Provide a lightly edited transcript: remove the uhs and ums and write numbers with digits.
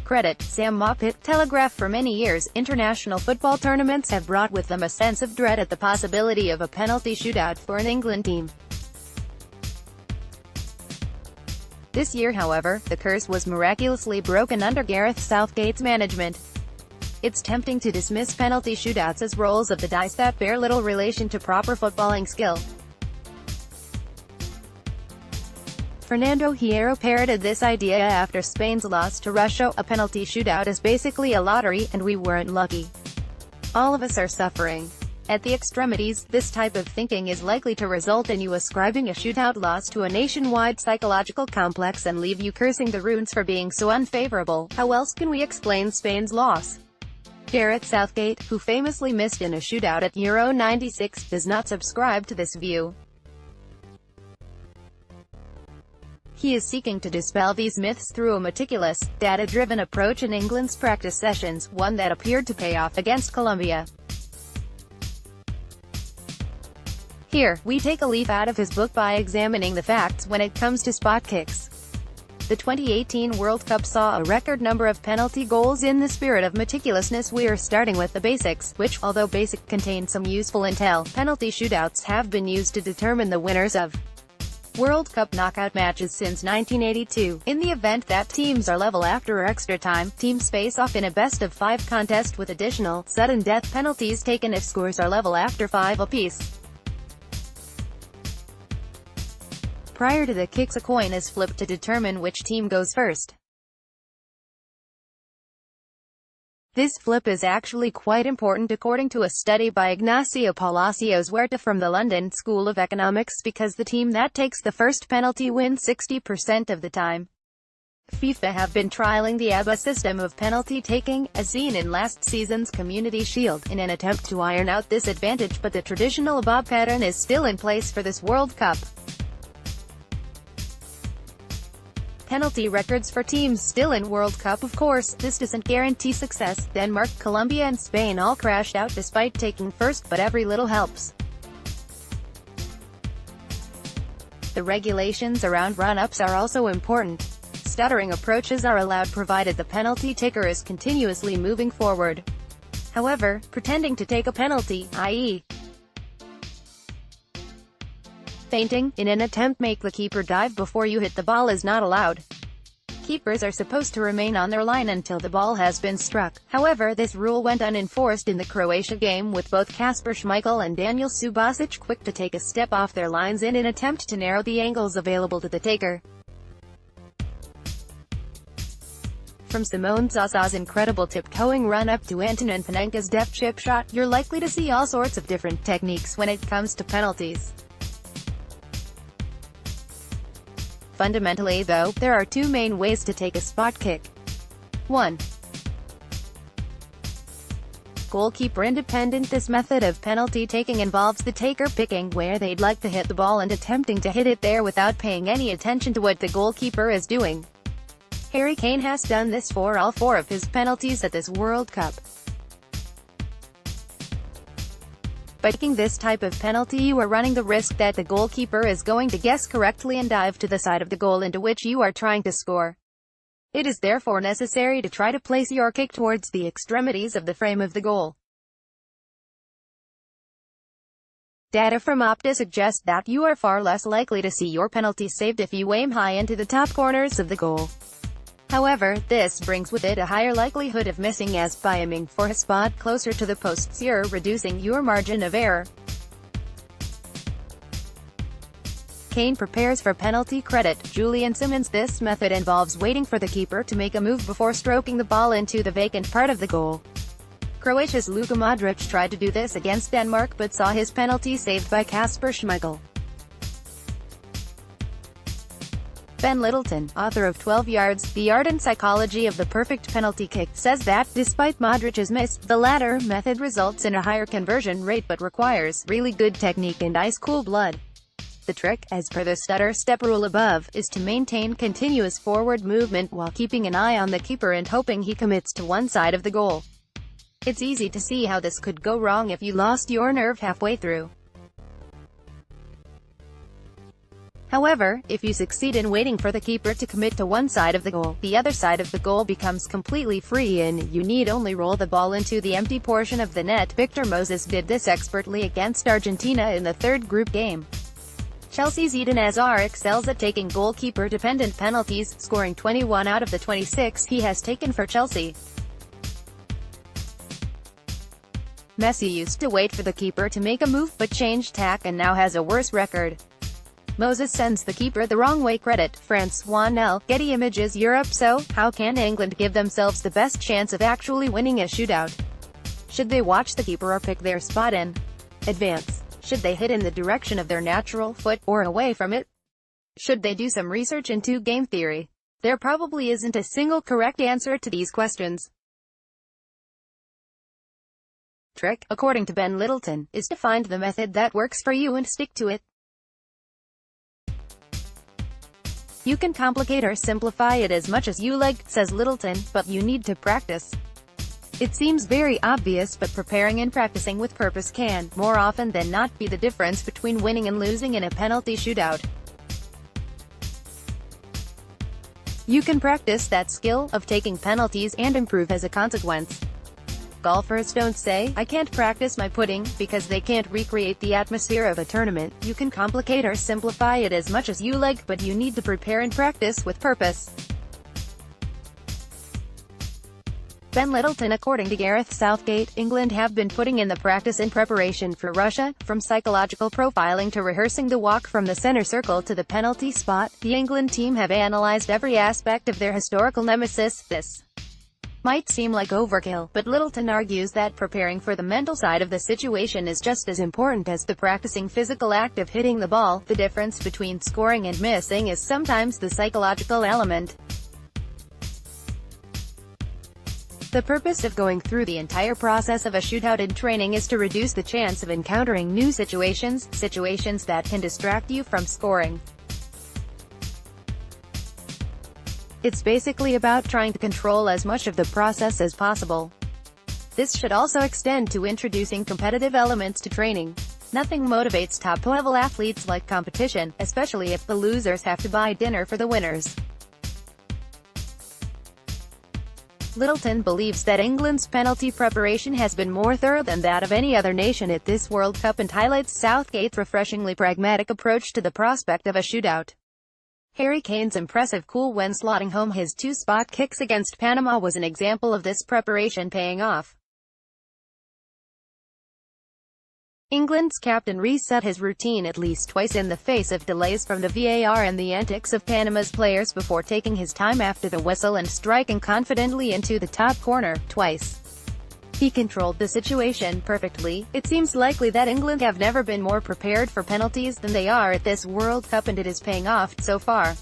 Credit, Sam Moppett, Telegraph For many years, international football tournaments have brought with them a sense of dread at the possibility of a penalty shootout for an England team. This year, however, the curse was miraculously broken under Gareth Southgate's management. It's tempting to dismiss penalty shootouts as rolls of the dice that bear little relation to proper footballing skill. Fernando Hierro parroted this idea after Spain's loss to Russia. A penalty shootout is basically a lottery, and we weren't lucky. All of us are suffering. At the extremities, this type of thinking is likely to result in you ascribing a shootout loss to a nationwide psychological complex and leave you cursing the runes for being so unfavorable. How else can we explain Spain's loss? Gareth Southgate, who famously missed in a shootout at Euro '96, does not subscribe to this view. He is seeking to dispel these myths through a meticulous, data-driven approach in England's practice sessions, one that appeared to pay off against Colombia. Here, we take a leaf out of his book by examining the facts when it comes to spot kicks. The 2018 World Cup saw a record number of penalty goals. In the spirit of meticulousness, we are starting with the basics, which, although basic, contain some useful intel. Penalty shootouts have been used to determine the winners of World Cup knockout matches since 1982. In the event that teams are level after extra time, teams face off in a best-of-5 contest with additional, sudden death penalties taken if scores are level after 5 apiece. Prior to the kicks, a coin is flipped to determine which team goes first. This flip is actually quite important according to a study by Ignacio Palacios Huerta from the London School of Economics, because the team that takes the first penalty wins 60% of the time. FIFA have been trialing the ABA system of penalty taking, as seen in last season's Community Shield, in an attempt to iron out this advantage, but the traditional ABA pattern is still in place for this World Cup. Penalty records for teams still in World Cup. Of course, this doesn't guarantee success. Denmark, Colombia and Spain all crashed out despite taking first, but every little helps. The regulations around run-ups are also important. Stuttering approaches are allowed provided the penalty taker is continuously moving forward. However, pretending to take a penalty, i.e. feinting, in an attempt make the keeper dive before you hit the ball is not allowed. Keepers are supposed to remain on their line until the ball has been struck. However, this rule went unenforced in the Croatia game, with both Kasper Schmeichel and Daniel Subasic quick to take a step off their lines in an attempt to narrow the angles available to the taker. From Simone Zaza's incredible tiptoeing run-up to Antonin Panenka's deft chip shot, you're likely to see all sorts of different techniques when it comes to penalties. Fundamentally, though, there are two main ways to take a spot kick. 1. Goalkeeper independent. This method of penalty taking involves the taker picking where they'd like to hit the ball and attempting to hit it there without paying any attention to what the goalkeeper is doing. Harry Kane has done this for all 4 of his penalties at this World Cup. By taking this type of penalty, you are running the risk that the goalkeeper is going to guess correctly and dive to the side of the goal into which you are trying to score. It is therefore necessary to try to place your kick towards the extremities of the frame of the goal. Data from Opta suggest that you are far less likely to see your penalty saved if you aim high into the top corners of the goal. However, this brings with it a higher likelihood of missing, as by aiming for a spot closer to the posts you're reducing your margin of error. Kane prepares for penalty. Credit, Julian Simmons. This method involves waiting for the keeper to make a move before stroking the ball into the vacant part of the goal. Croatia's Luka Modric tried to do this against Denmark but saw his penalty saved by Kasper Schmeichel. Ben Littleton, author of 12 Yards, The Art and Psychology of the Perfect Penalty Kick, says that, despite Modric's miss, the latter method results in a higher conversion rate but requires really good technique and ice-cool blood. The trick, as per the stutter step rule above, is to maintain continuous forward movement while keeping an eye on the keeper and hoping he commits to one side of the goal. It's easy to see how this could go wrong if you lost your nerve halfway through. However, if you succeed in waiting for the keeper to commit to one side of the goal, the other side of the goal becomes completely free and you need only roll the ball into the empty portion of the net. Victor Moses did this expertly against Argentina in the third group game. Chelsea's Eden Hazard excels at taking goalkeeper-dependent penalties, scoring 21 out of the 26 he has taken for Chelsea. Messi used to wait for the keeper to make a move but changed tack and now has a worse record. Moses sends the keeper the wrong way. Credit, Francois Nel, Getty Images Europe. So, how can England give themselves the best chance of actually winning a shootout? Should they watch the keeper or pick their spot in advance? Should they hit in the direction of their natural foot, or away from it? Should they do some research into game theory? There probably isn't a single correct answer to these questions. Trick, according to Ben Littleton, is to find the method that works for you and stick to it. You can complicate or simplify it as much as you like, says Littleton, but you need to practice. It seems very obvious, but preparing and practicing with purpose can, more often than not, be the difference between winning and losing in a penalty shootout. You can practice that skill of taking penalties and improve as a consequence. Golfers don't say, "I can't practice my putting," because they can't recreate the atmosphere of a tournament. You can complicate or simplify it as much as you like, but you need to prepare and practice with purpose. Ben Littleton. According to Gareth Southgate, England have been putting in the practice in preparation for Russia, from psychological profiling to rehearsing the walk from the center circle to the penalty spot. The England team have analysed every aspect of their historical nemesis. This might seem like overkill, but Littleton argues that preparing for the mental side of the situation is just as important as the practicing physical act of hitting the ball. The difference between scoring and missing is sometimes the psychological element. The purpose of going through the entire process of a shootout in training is to reduce the chance of encountering new situations that can distract you from scoring. It's basically about trying to control as much of the process as possible. This should also extend to introducing competitive elements to training. Nothing motivates top-level athletes like competition, especially if the losers have to buy dinner for the winners. Littleton believes that England's penalty preparation has been more thorough than that of any other nation at this World Cup and highlights Southgate's refreshingly pragmatic approach to the prospect of a shootout. Harry Kane's impressive cool when slotting home his two spot kicks against Panama was an example of this preparation paying off. England's captain reset his routine at least twice in the face of delays from the VAR and the antics of Panama's players before taking his time after the whistle and striking confidently into the top corner, twice. He controlled the situation perfectly. It seems likely that England have never been more prepared for penalties than they are at this World Cup, and it is paying off so far.